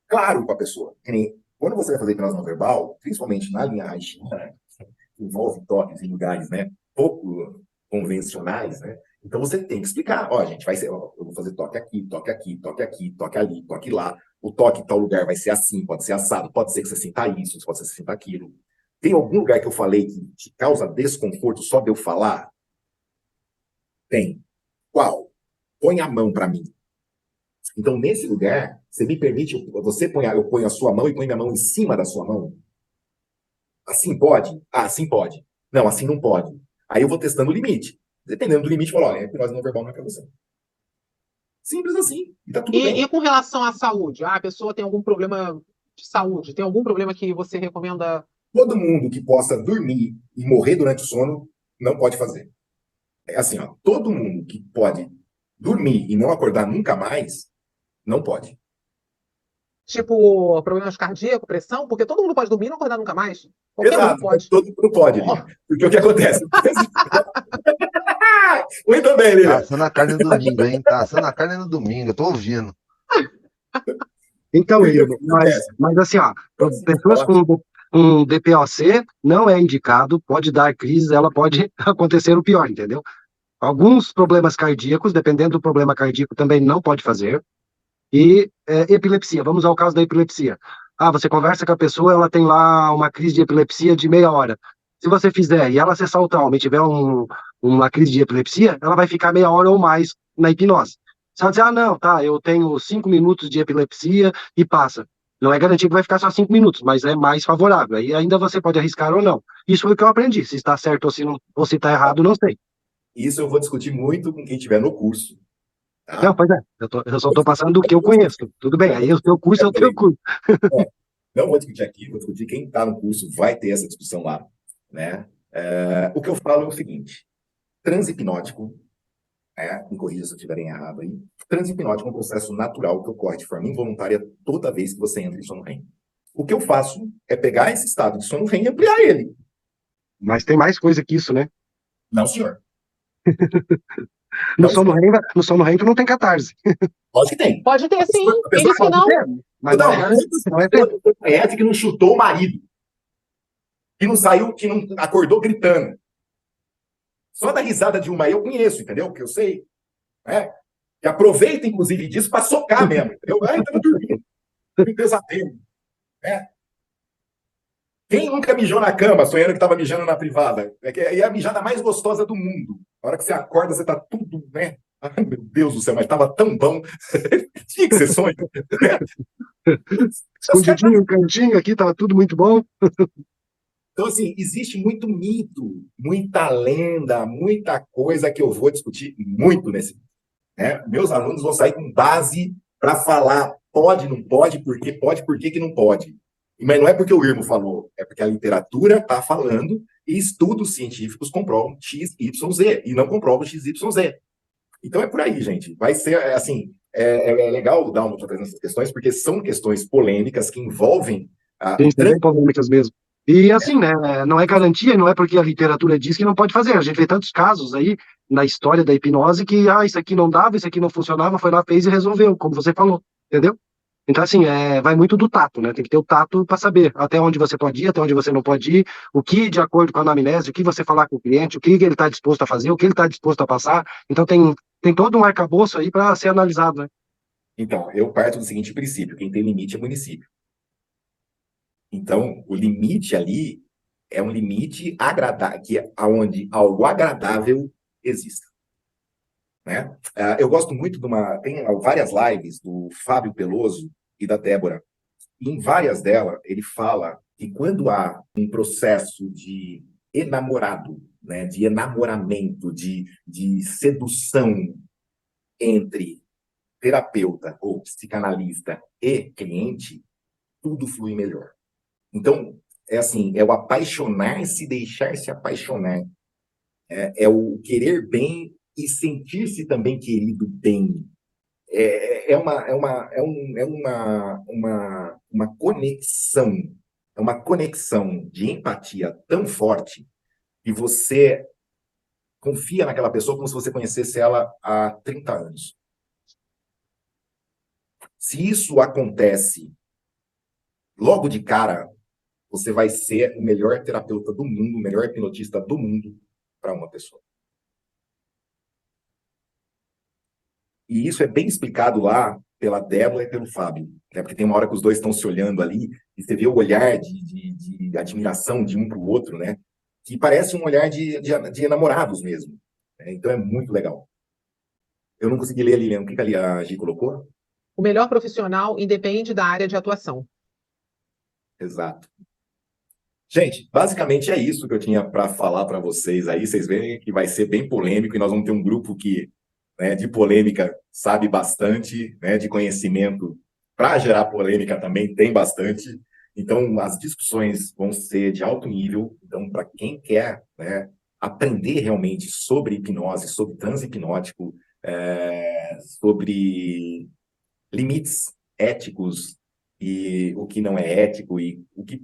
claro com a pessoa. Que nem quando você vai fazer hipnose não verbal, principalmente na linha Haixinha, né, que envolve toques em lugares, né, pouco convencionais, né? Então você tem que explicar, ó, gente, vai ser, ó, eu vou fazer toque aqui, toque aqui, toque aqui, toque ali, toque lá. O toque em tal lugar vai ser assim, pode ser assado, pode ser que você sinta isso, pode ser que você sinta aquilo. Tem algum lugar que eu falei que te causa desconforto só de eu falar? Tem. Qual? Põe a mão para mim. Então, nesse lugar, você me permite, eu ponho a sua mão e ponho minha mão em cima da sua mão? Assim pode? Ah, assim pode. Não, assim não pode. Aí eu vou testando o limite. Dependendo do limite, eu falo, olha, a hipnose não verbal não é para você. Simples assim. E tá tudo bem. E com relação à saúde? A pessoa tem algum problema de saúde? Tem algum problema que você recomenda? Todo mundo que possa dormir e morrer durante o sono não pode fazer. É assim, ó, todo mundo que pode dormir e não acordar nunca mais, não pode. Tipo, problemas cardíacos, pressão? Porque todo mundo pode dormir e não acordar nunca mais. Qualquer um Exato, pode. todo mundo pode, Lívia. Porque o que acontece? Muito bem, Tá Lívia. assando a carne no domingo, hein? Tá assando a carne no domingo, eu tô ouvindo. Então, Porque o Igor, que acontece? mas assim, ó, Pode pessoas falar. com DPOC não é indicado, pode dar crise, ela pode acontecer o pior, entendeu? Alguns problemas cardíacos, dependendo do problema cardíaco, também não pode fazer. E epilepsia, vamos ao caso da epilepsia. Ah, você conversa com a pessoa, ela tem lá uma crise de epilepsia de meia hora. Se você fizer e ela acessar o trauma e tiver uma crise de epilepsia, ela vai ficar meia hora ou mais na hipnose. Se ela dizer, ah, não, tá, eu tenho 5 minutos de epilepsia e passa. Não é garantido que vai ficar só 5 minutos, mas é mais favorável. Aí ainda você pode arriscar ou não. Isso foi o que eu aprendi. Se está certo ou se não, ou se está errado, não sei. Isso eu vou discutir muito com quem estiver no curso. Tá? Não, pois é, eu só estou passando do que eu conheço. Tudo bem, aí o teu curso é o teu curso. Não vou discutir aqui, vou discutir quem está no curso, vai ter essa discussão lá. Né? O que eu falo é o seguinte: transe hipnótico, me corrija se eu estiver errado aí, transe hipnótico é um processo natural que ocorre de forma involuntária toda vez que você entra em sono REM. O que eu faço é pegar esse estado de sono REM e ampliar ele. Mas tem mais coisa que isso, né? Não, senhor. No sono REM tu não tem catarse. Lógico que tem. Pode ter sim. A pessoa Quem disse que não? Mas não é conhece que não chutou o marido. Que não saiu, que não acordou gritando. Só da risada de uma eu conheço, entendeu? Porque eu sei. E aproveita, inclusive, disso para socar mesmo. Entendeu? Tava dormindo. Um pesadelo. Quem nunca mijou na cama, sonhando que estava mijando na privada? É a mijada mais gostosa do mundo. Na hora que você acorda, você tá tudo, né? Ai, meu Deus do céu, mas estava tão bom. Tinha que ser sonho. Escondidinho, um cantinho aqui, tava tudo muito bom. Então, assim, existe muito mito, muita lenda, muita coisa que eu vou discutir muito nesse. Meus alunos vão sair com base para falar pode, não pode, por que que não pode. Mas não é porque o Irmo falou, é porque a literatura está falando e estudos científicos comprovam X, Y, Z, e não comprovam X, Y, Z. Então é por aí, gente. Vai ser, assim, é legal dar uma outra nessas questões, porque são questões polêmicas que envolvem Tem bem polêmicas mesmo. E assim, né, não é garantia, não é porque a literatura diz que não pode fazer. A gente vê tantos casos aí na história da hipnose que, isso aqui não dava, isso aqui não funcionava, foi lá, fez e resolveu, como você falou, entendeu? Então, assim, vai muito do tato, né? Tem que ter o tato para saber até onde você pode ir, até onde você não pode ir, o que, de acordo com a anamnese, o que você falar com o cliente, o que ele está disposto a fazer, o que ele está disposto a passar. Então, tem todo um arcabouço aí para ser analisado, né? Então, eu parto do seguinte princípio: quem tem limite é município. Então, o limite ali é um limite agradável, que é onde algo agradável exista, né? Eu gosto muito tem várias lives do Fábio Peloso e da Débora. E em várias delas, ele fala que quando há um processo de enamorado, né, de enamoramento, de sedução entre terapeuta ou psicanalista e cliente, tudo flui melhor. Então, é assim, é o apaixonar-se, deixar-se apaixonar. É o querer bem e sentir-se também querido bem. Uma conexão, é uma conexão de empatia tão forte que você confia naquela pessoa como se você conhecesse ela há 30 anos. Se isso acontece logo de cara, você vai ser o melhor terapeuta do mundo, o melhor hipnotista do mundo para uma pessoa. E isso é bem explicado lá pela Débora e pelo Fábio, né? Porque tem uma hora que os dois estão se olhando ali e você vê o olhar de admiração de um para o outro, né? Que parece um olhar de enamorados mesmo, né? Então é muito legal. Eu não consegui ler, Lilian, o que a Gi colocou? O melhor profissional independe da área de atuação. Exato. Gente, basicamente é isso que eu tinha para falar para vocês aí. Vocês veem que vai ser bem polêmico e nós vamos ter um grupo que, né, de polêmica sabe bastante, né, de conhecimento para gerar polêmica também tem bastante. Então, as discussões vão ser de alto nível. Então, para quem quer, né, aprender realmente sobre hipnose, sobre transe hipnótico, sobre limites éticos e o que não é ético e o que,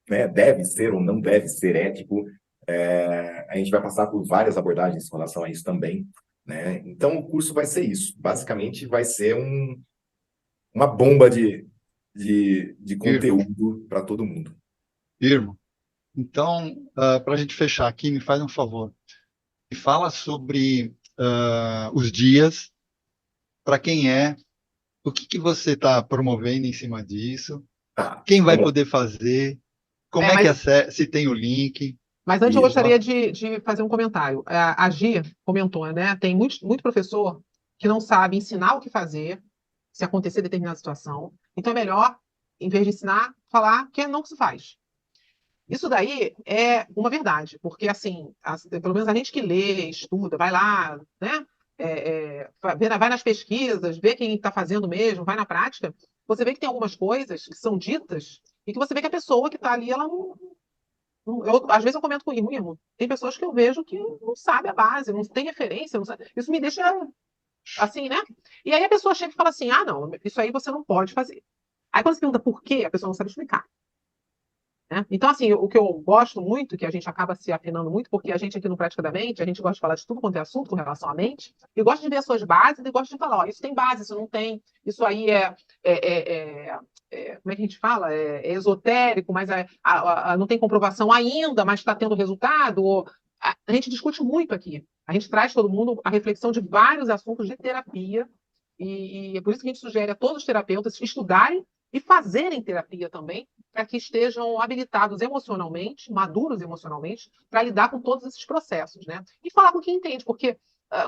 né, deve ser ou não deve ser ético. A gente vai passar por várias abordagens em relação a isso também, né? Então, o curso vai ser isso. Basicamente, vai ser uma bomba de conteúdo para todo mundo. Irmão, então, para a gente fechar aqui, me faz um favor. Me fala sobre os dias, para quem é, o que você está promovendo em cima disso, Tá, quem vai vamos lá. poder fazer, como É, é que mas, se tem o link. mas antes eu Isso. gostaria de fazer um comentário. A Gia comentou, né? Tem muito professor que não sabe ensinar o que fazer se acontecer determinada situação. Então é melhor, em vez de ensinar, falar que não se faz. Isso daí é uma verdade, porque assim, pelo menos a gente que lê, estuda, vai lá, né? Vai nas pesquisas, vê quem está fazendo mesmo, vai na prática, você vê que tem algumas coisas que são ditas e que você vê que a pessoa que está ali, ela às vezes eu comento com o irmão, tem pessoas que eu vejo que não sabe a base, não tem referência, não sabe, isso me deixa assim, né? E aí a pessoa chega e fala assim, não, isso aí você não pode fazer. Aí quando você pergunta por quê, a pessoa não sabe explicar. Né? Então, assim, o que eu gosto muito, que a gente acaba se afinando muito, porque a gente aqui no Praticamente, a gente gosta de falar de tudo quanto é assunto com relação à mente, e gosta de ver as suas bases e gosta de falar, ó, isso tem base, isso não tem, isso aí como é que a gente fala? É esotérico, mas não tem comprovação ainda, mas está tendo resultado. A gente discute muito aqui. A gente traz todo mundo a reflexão de vários assuntos de terapia, e é por isso que a gente sugere a todos os terapeutas estudarem e fazerem terapia também, para que estejam habilitados emocionalmente, maduros emocionalmente, para lidar com todos esses processos, né? E falar com quem entende, porque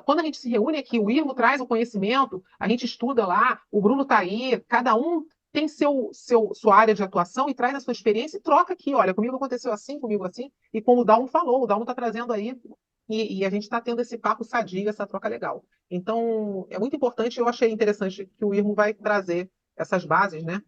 quando a gente se reúne aqui, o Irmo traz o conhecimento, a gente estuda lá, o Bruno está aí, cada um tem sua área de atuação e traz a sua experiência e troca aqui. Olha, comigo aconteceu assim, comigo assim, e como o Dalmo falou, o Dalmo está trazendo aí, e a gente está tendo esse papo sadio, essa troca legal. Então, é muito importante, eu achei interessante que o Irmo vai trazer essas bases, né?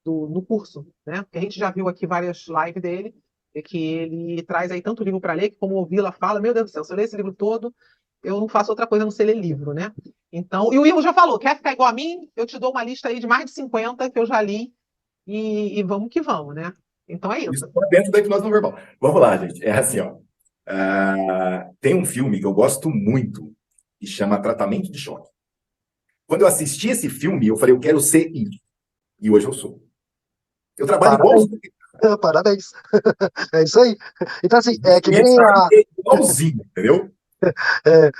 No curso, né? Porque a gente já viu aqui várias lives dele, e que ele traz aí tanto livro para ler, que como o Vila fala, meu Deus do céu, se eu ler esse livro todo, eu não faço outra coisa a não ser ler livro, né? Então, e o Ivo já falou, quer ficar igual a mim? Eu te dou uma lista aí de mais de 50 que eu já li, e vamos que vamos, né? Então é isso. Isso está dentro da hipnose não verbal. Vamos lá, gente. É assim, ó. Tem um filme que eu gosto muito que chama Tratamento de Choque. Quando eu assisti esse filme, eu falei, eu quero ser isso. E hoje eu sou. Eu trabalho Parabéns. igualzinho. Parabéns. É isso aí. Então, assim, é que E nem igualzinho, entendeu? é,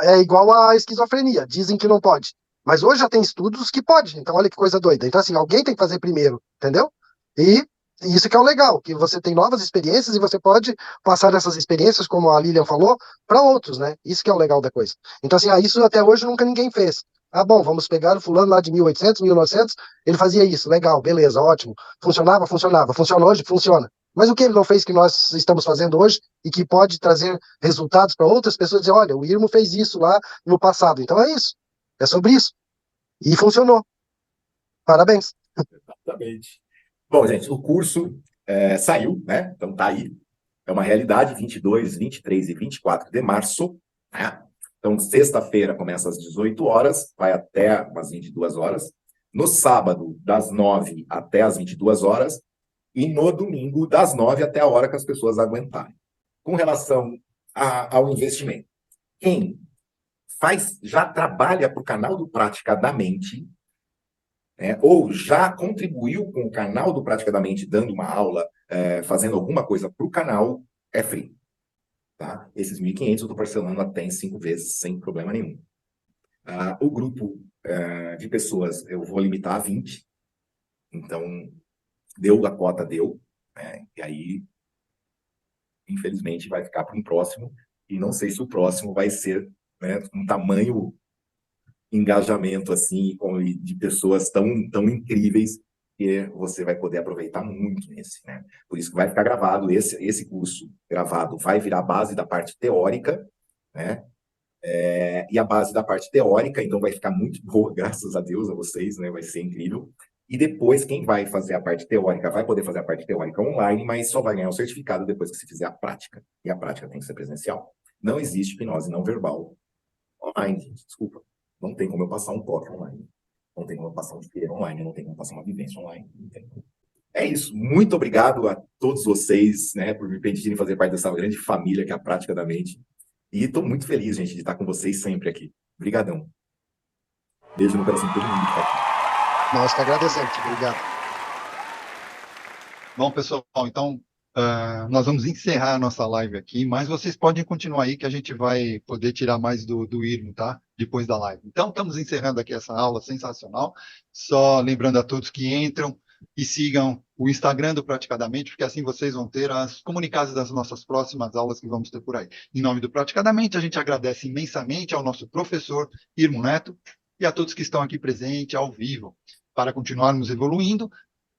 é igual a esquizofrenia. Dizem que não pode. Mas hoje já tem estudos que pode. Então, olha que coisa doida. Então, assim, alguém tem que fazer primeiro, entendeu? E isso que é o legal, que você tem novas experiências e você pode passar essas experiências, como a Lilian falou, para outros, né? Isso que é o legal da coisa. Então, assim, isso até hoje nunca ninguém fez. Ah, bom, vamos pegar o fulano lá de 1800, 1900, ele fazia isso, legal, beleza, ótimo. Funcionava, funcionava. Funciona hoje? Funciona. Mas o que ele não fez que nós estamos fazendo hoje e que pode trazer resultados para outras pessoas dizer, olha, o Irmo fez isso lá no passado. Então é isso. É sobre isso. E funcionou. Parabéns. Exatamente. Bom, gente, o curso saiu, né? Então tá aí. É uma realidade, 22, 23 e 24 de março, né? Então, sexta-feira começa às 18 horas, vai até umas 22 horas. No sábado, das 9 até as 22 horas. E no domingo, das 9 até a hora que as pessoas aguentarem. Com relação ao investimento, quem já trabalha para o canal do Praticadamente, né, ou já contribuiu com o canal do Praticadamente, dando uma aula, fazendo alguma coisa para o canal, é free. Tá? Esses 1.500 eu estou parcelando até em 5 vezes, sem problema nenhum. O grupo de pessoas eu vou limitar a 20. Então, deu a cota, deu. Né? E aí, infelizmente, vai ficar para um próximo. E não sei se o próximo vai ser, né, um tamanho engajamento assim, de pessoas tão incríveis que você vai poder aproveitar muito nesse, né? Por isso que vai ficar gravado, esse curso gravado vai virar a base da parte teórica, né? E a base da parte teórica, então vai ficar muito boa, graças a Deus, a vocês, né? Vai ser incrível. E depois, quem vai fazer a parte teórica vai poder fazer a parte teórica online, mas só vai ganhar o certificado depois que se fizer a prática. E a prática tem que ser presencial. Não existe hipnose não verbal online, gente, desculpa. Não tem como eu passar um toque online. Não tem como eu passar um cheiro online. Não tem como passar uma vivência online. É isso. Muito obrigado a todos vocês, né, por me permitirem fazer parte dessa grande família que é a Prática da Mente. E estou muito feliz, gente, de estar com vocês sempre aqui. Obrigadão. Beijo no coração de todo mundo que está aqui. Nós que agradecemos. Obrigado. Bom, pessoal, então nós vamos encerrar a nossa live aqui, mas vocês podem continuar aí que a gente vai poder tirar mais do Irmo, tá? Depois da live. Então, estamos encerrando aqui essa aula sensacional. Só lembrando a todos que entram e sigam o Instagram do Praticadamente, porque assim vocês vão ter as comunicados das nossas próximas aulas que vamos ter por aí. Em nome do Praticadamente, a gente agradece imensamente ao nosso professor Irmo Neto e a todos que estão aqui presentes ao vivo. Para continuarmos evoluindo,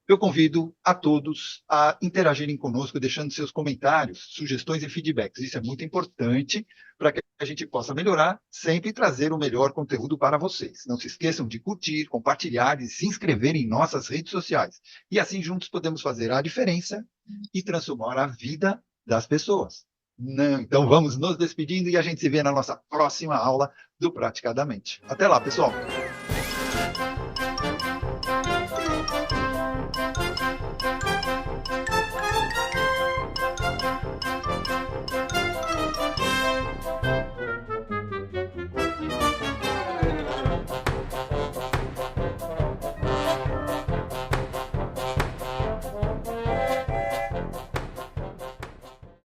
eu convido a todos a interagirem conosco, deixando seus comentários, sugestões e feedbacks. Isso é muito importante para que a gente possa melhorar, sempre trazer o melhor conteúdo para vocês. Não se esqueçam de curtir, compartilhar e se inscrever em nossas redes sociais. E assim juntos podemos fazer a diferença e transformar a vida das pessoas. Então vamos nos despedindo e a gente se vê na nossa próxima aula do Praticadamente. Até lá, pessoal!